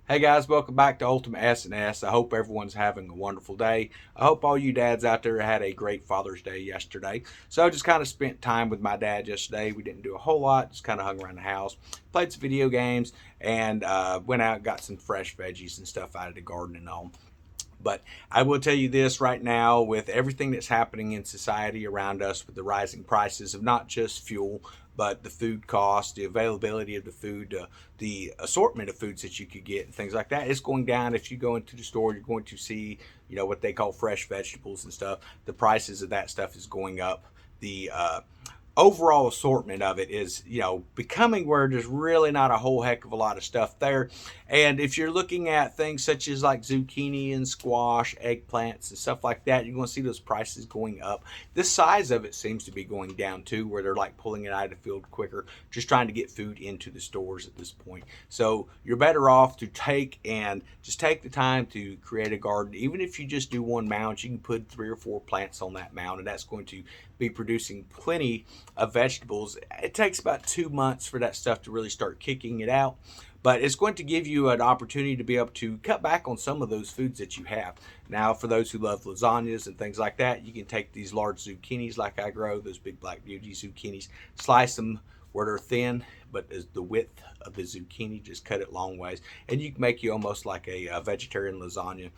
Hey guys, welcome back to Ultimate S&S. I hope everyone's having a wonderful day. I hope all you dads out there had a great Father's Day yesterday. So I just kind of spent time with my dad yesterday. We didn't do a whole lot, just kind of hung around the house, played some video games, and went out and got some fresh veggies and stuff out of the garden and all. But I will tell you this right now, with everything that's happening in society around us, with the rising prices of not just fuel, but the food cost, the availability of the food, the assortment of foods that you could get, and things like that, it's going down. If you go into the store, you're going to see, what they call fresh vegetables and stuff. The prices of that stuff is going up. The overall assortment of it is, becoming where there's really not a whole heck of a lot of stuff there. And if you're looking at things such as like zucchini and squash, eggplants and stuff like that, you're going to see those prices going up. The size of it seems to be going down too, where they're like pulling it out of the field quicker, just trying to get food into the stores at this point. So you're better off to take the time to create a garden. Even if you just do one mound, you can put 3 or 4 plants on that mound, and that's going to be producing plenty of vegetables. It takes about 2 months for that stuff to really start kicking it out, but it's going to give you an opportunity to be able to cut back on some of those foods that you have. Now, for those who love lasagnas and things like that, you can take these large zucchinis like I grow, those big black beauty zucchinis, slice them where they're thin, but as the width of the zucchini, just cut it long ways, and you can make you almost like a vegetarian lasagna.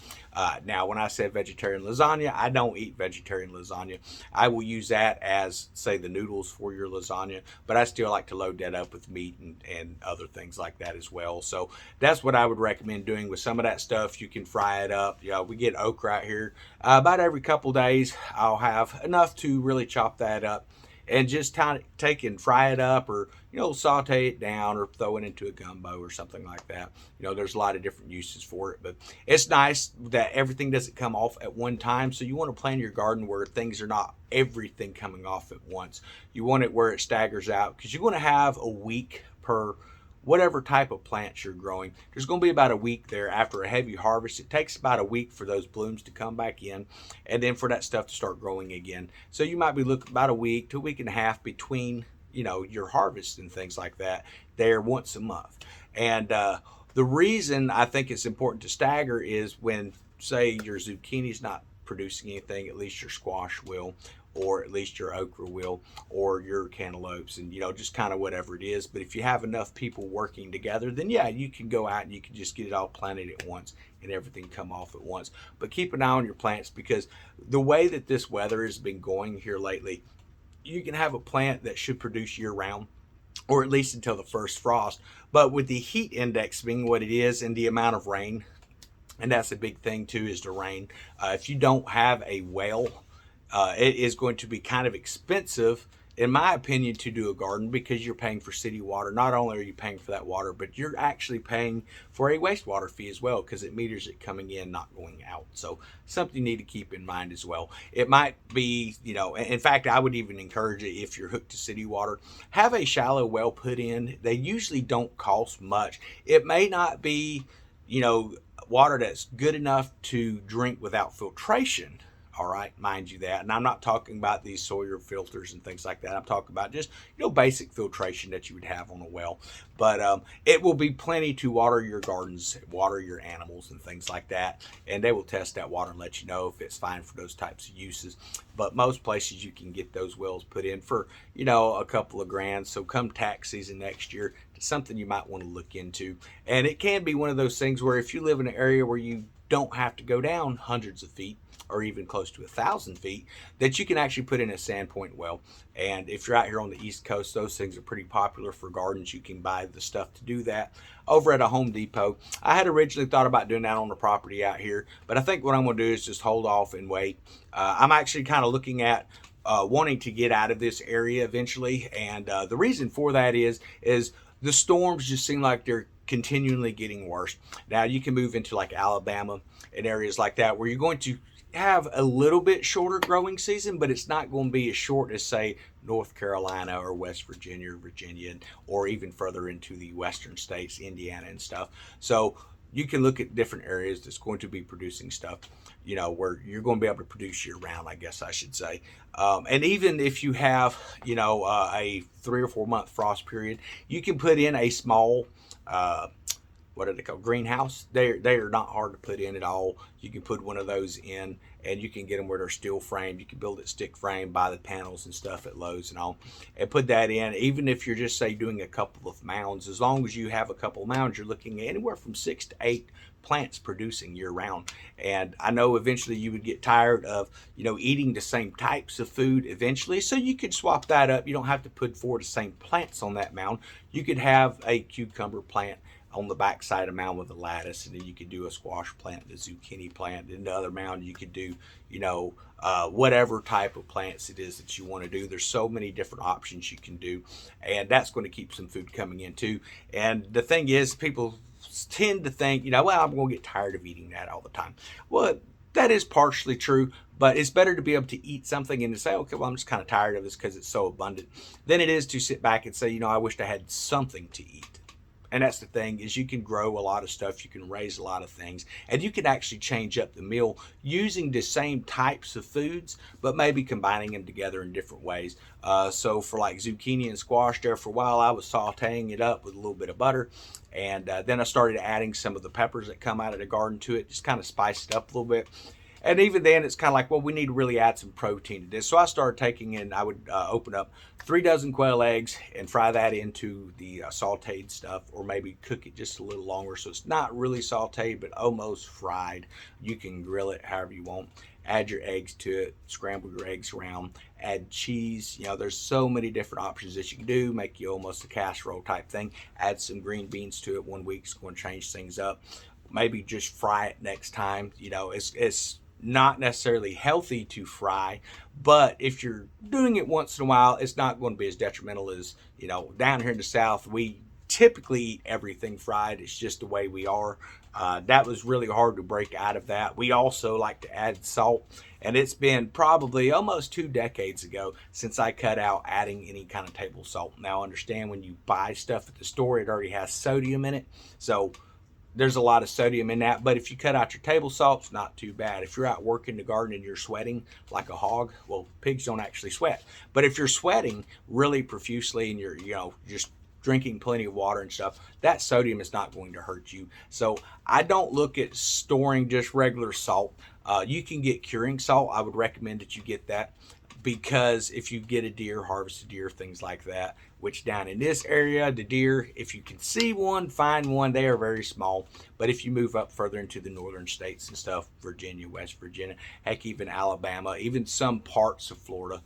Now, when I say vegetarian lasagna, I don't eat vegetarian lasagna. I will use that as, say, the noodles for your lasagna, but I still like to load that up with meat and other things like that as well. So that's what I would recommend doing with some of that stuff. You can fry it up. We get okra out here about every couple days. I'll have enough to really chop that up and just kind of take and fry it up, or saute it down, or throw it into a gumbo or something like that. There's a lot of different uses for it, but it's nice that everything doesn't come off at one time. So you want to plan your garden where things are not everything coming off at once. You want it where it staggers out, because you're going to have a week per whatever type of plants you're growing. There's going to be about a week there after a heavy harvest. It takes about a week for those blooms to come back in, and then for that stuff to start growing again. So you might be looking about a week to a week and a half between, your harvest and things like that there once a month. And the reason I think it's important to stagger is when, say, your zucchini's not producing anything, at least your squash will, or at least your okra will, or your cantaloupes, and just kind of whatever it is. But if you have enough people working together, then yeah, you can go out and you can just get it all planted at once and everything come off at once. But keep an eye on your plants, because the way that this weather has been going here lately, you can have a plant that should produce year round, or at least until the first frost. But with the heat index being what it is and the amount of rain, and that's a big thing too, is the rain. If you don't have a well, it is going to be kind of expensive, in my opinion, to do a garden, because you're paying for city water. Not only are you paying for that water, but you're actually paying for a wastewater fee as well, because it meters it coming in, not going out. So something you need to keep in mind as well. It might be, in fact, I would even encourage it, if you're hooked to city water, have a shallow well put in. They usually don't cost much. It may not be, water that's good enough to drink without filtration. All right, mind you that. And I'm not talking about these Sawyer filters and things like that. I'm talking about just, basic filtration that you would have on a well. But it will be plenty to water your gardens, water your animals and things like that. And they will test that water and let you know if it's fine for those types of uses. But most places you can get those wells put in for, a couple of grand. So come tax season next year, it's something you might want to look into. And it can be one of those things where if you live in an area where you don't have to go down hundreds of feet, or even close to 1,000 feet, that you can actually put in a sandpoint well. And if you're out here on the East Coast, those things are pretty popular for gardens. You can buy the stuff to do that over at a Home Depot. I had originally thought about doing that on the property out here, but I think what I'm going to do is just hold off and wait. I'm actually kind of looking at wanting to get out of this area eventually, and the reason for that is the storms just seem like they're continually getting worse. Now you can move into like Alabama and areas like that, where you're going to have a little bit shorter growing season, but it's not going to be as short as, say, North Carolina or West Virginia or Virginia, or even further into the western states, Indiana and stuff. So you can look at different areas that's going to be producing stuff, where you're going to be able to produce year round, I guess I should say. And even if you have, a 3 or 4 month frost period, you can put in a small, what are they called? Greenhouse. They are not hard to put in at all. You can put one of those in, and you can get them where they're steel framed. You can build it stick frame, buy the panels and stuff at Lowe's and all, and put that in. Even if you're just say doing a couple of mounds, as long as you have a couple of mounds, you're looking at anywhere from 6 to 8 plants producing year round. And I know eventually you would get tired of, eating the same types of food eventually. So you could swap that up. You don't have to put 4 the same plants on that mound. You could have a cucumber plant on the backside of mound with a lattice, and then you could do a squash plant, a zucchini plant. In the other mound, you could do, whatever type of plants it is that you want to do. There's so many different options you can do, and that's going to keep some food coming in too. And the thing is, people tend to think, well, I'm going to get tired of eating that all the time. Well, that is partially true, but it's better to be able to eat something and to say, okay, well, I'm just kind of tired of this because it's so abundant, than it is to sit back and say, I wish I had something to eat. And that's the thing, is you can grow a lot of stuff, you can raise a lot of things, and you can actually change up the meal using the same types of foods, but maybe combining them together in different ways. So for like zucchini and squash there, for a while I was sauteing it up with a little bit of butter, and then I started adding some of the peppers that come out of the garden to it, just kind of spice it up a little bit. And even then, it's kind of like, well, we need to really add some protein to this. So I started taking in, I would open up 3 dozen quail eggs and fry that into the sauteed stuff, or maybe cook it just a little longer. So it's not really sauteed, but almost fried. You can grill it however you want. Add your eggs to it, scramble your eggs around, add cheese. There's so many different options that you can do, make you almost a casserole type thing. Add some green beans to it 1 week. It's going to change things up. Maybe just fry it next time. It's not necessarily healthy to fry, but if you're doing it once in a while, it's not going to be as detrimental as, down here in the South, we typically eat everything fried. It's just the way we are. That was really hard to break out of that. We also like to add salt, and it's been probably almost 2 decades ago since I cut out adding any kind of table salt. Now, understand, when you buy stuff at the store, it already has sodium in it, so there's a lot of sodium in that. But if you cut out your table salt, it's not too bad. If you're out working the garden and you're sweating like a hog, well, pigs don't actually sweat. But if you're sweating really profusely and you're, just drinking plenty of water and stuff, that sodium is not going to hurt you. So I don't look at storing just regular salt. You can get curing salt. I would recommend that you get that, because if you get a deer, harvest a deer, things like that, which down in this area, the deer, if you can see one, find one, they are very small. But if you move up further into the northern states and stuff, Virginia, West Virginia, heck, even Alabama, even some parts of Florida,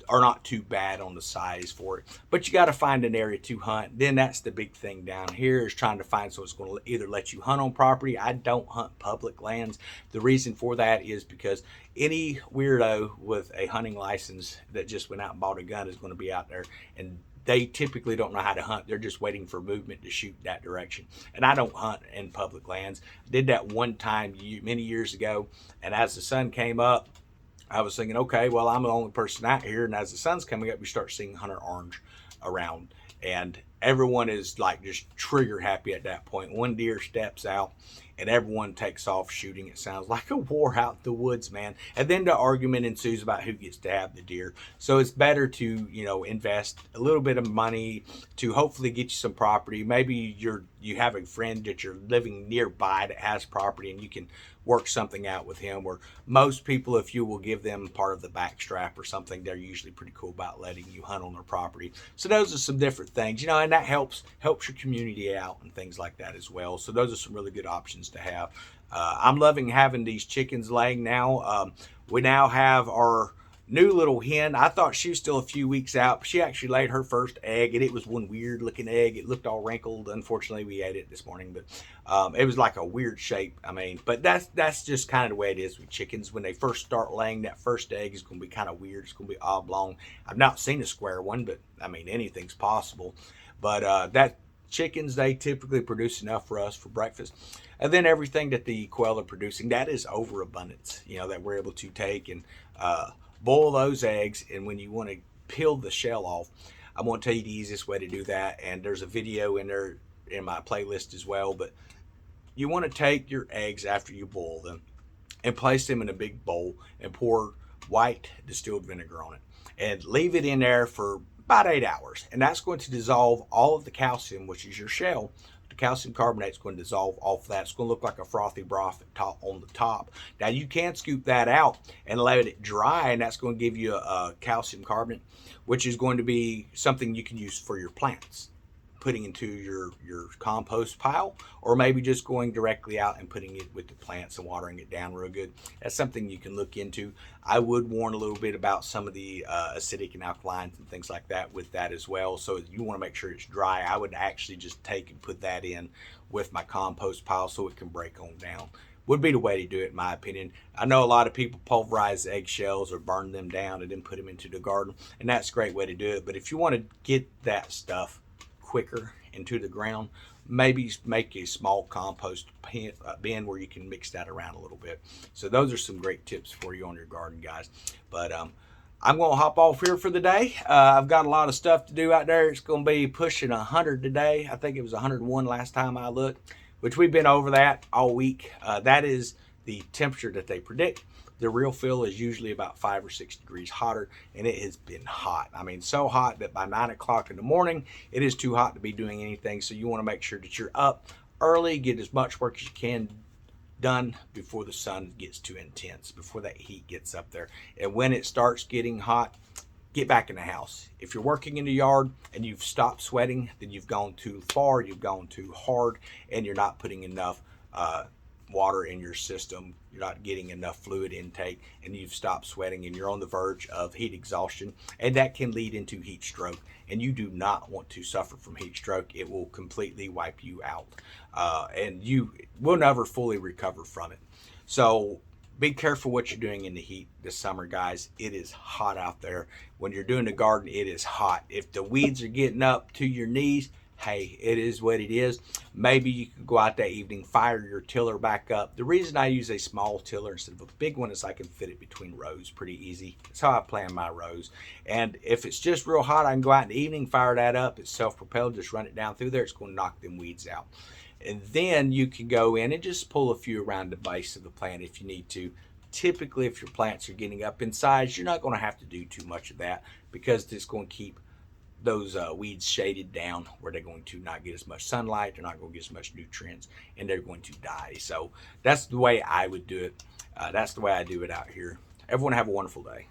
are not too bad on the size for it. But you got to find an area to hunt. Then that's the big thing down here, is trying to find someone who's going to either let you hunt on property. I don't hunt public lands. The reason for that is because any weirdo with a hunting license that just went out and bought a gun is going to be out there, and they typically don't know how to hunt. They're just waiting for movement to shoot that direction. And I don't hunt in public lands. I did that one time many years ago, and as the sun came up, I was thinking, okay, well, I'm the only person out here. And as the sun's coming up, we start seeing hunter orange around. And everyone is like just trigger happy at that point. One deer steps out and everyone takes off shooting. It sounds like a war out in the woods, man. And then the argument ensues about who gets to have the deer. So it's better to, invest a little bit of money to hopefully get you some property. Maybe you have a friend that you're living nearby that has property, and you can work something out with him. Or most people, if you will give them part of the backstrap or something, they're usually pretty cool about letting you hunt on their property. So those are some different things, and that helps your community out and things like that as well. So those are some really good options to have. I'm loving having these chickens laying now. We now have our new little hen. I thought she was still a few weeks out, but she actually laid her first egg, and it was one weird looking egg. It looked all wrinkled. Unfortunately, we ate it this morning, but it was like a weird shape. But that's just kind of the way it is with chickens. When they first start laying, that first egg is going to be kind of weird. It's going to be oblong. I've not seen a square one, but anything's possible. But that chickens, they typically produce enough for us for breakfast. And then everything that the quail are producing, that is overabundance, that we're able to take and boil those eggs. And when you want to peel the shell off, I'm going to tell you the easiest way to do that. And there's a video in there in my playlist as well. But you want to take your eggs after you boil them and place them in a big bowl and pour white distilled vinegar on it and leave it in there for about 8 hours. And that's going to dissolve all of the calcium, which is your shell, calcium carbonate is going to dissolve off of that. It's going to look like a frothy broth on the top. Now you can scoop that out and let it dry, and that's going to give you a calcium carbonate, which is going to be something you can use for your plants, putting into your compost pile, or maybe just going directly out and putting it with the plants and watering it down real good. That's something you can look into. I would warn a little bit about some of the acidic and alkalines and things like that with that as well. So you want to make sure it's dry. I would actually just take and put that in with my compost pile so it can break on down. Would be the way to do it, in my opinion. I know a lot of people pulverize eggshells or burn them down and then put them into the garden, and that's a great way to do it. But if you want to get that stuff quicker into the ground, maybe make a small compost bin where you can mix that around a little bit. So those are some great tips for you on your garden, guys. But I'm going to hop off here for the day. I've got a lot of stuff to do out there. It's going to be pushing 100 today. I think it was 101 last time I looked, which we've been over that all week. That is the temperature that they predict. The real feel is usually about 5 or 6 degrees hotter, and it has been hot. I mean, so hot that by 9 o'clock in the morning, it is too hot to be doing anything. So you want to make sure that you're up early, get as much work as you can done before the sun gets too intense, before that heat gets up there. And when it starts getting hot, get back in the house. If you're working in the yard and you've stopped sweating, then you've gone too far, you've gone too hard, and you're not putting enough water in your system, you're not getting enough fluid intake, and you've stopped sweating, and you're on the verge of heat exhaustion, and that can lead into heat stroke. And you do not want to suffer from heat stroke. It will completely wipe you out, and you will never fully recover from it. So be careful what you're doing in the heat this summer, guys. It is hot out there. When you're doing the garden, it is hot. If the weeds are getting up to your knees, hey, it is what it is. Maybe you can go out that evening, fire your tiller back up. The reason I use a small tiller instead of a big one is I can fit it between rows pretty easy. That's how I plan my rows. And if it's just real hot, I can go out in the evening, fire that up. It's self-propelled, just run it down through there. It's going to knock them weeds out. And then you can go in and just pull a few around the base of the plant if you need to. Typically, if your plants are getting up in size, you're not going to have to do too much of that, because it's going to keep those weeds shaded down where they're going to not get as much sunlight, they're not going to get as much nutrients, and they're going to die. So that's the way I would do it. That's the way I do it out here. Everyone have a wonderful day.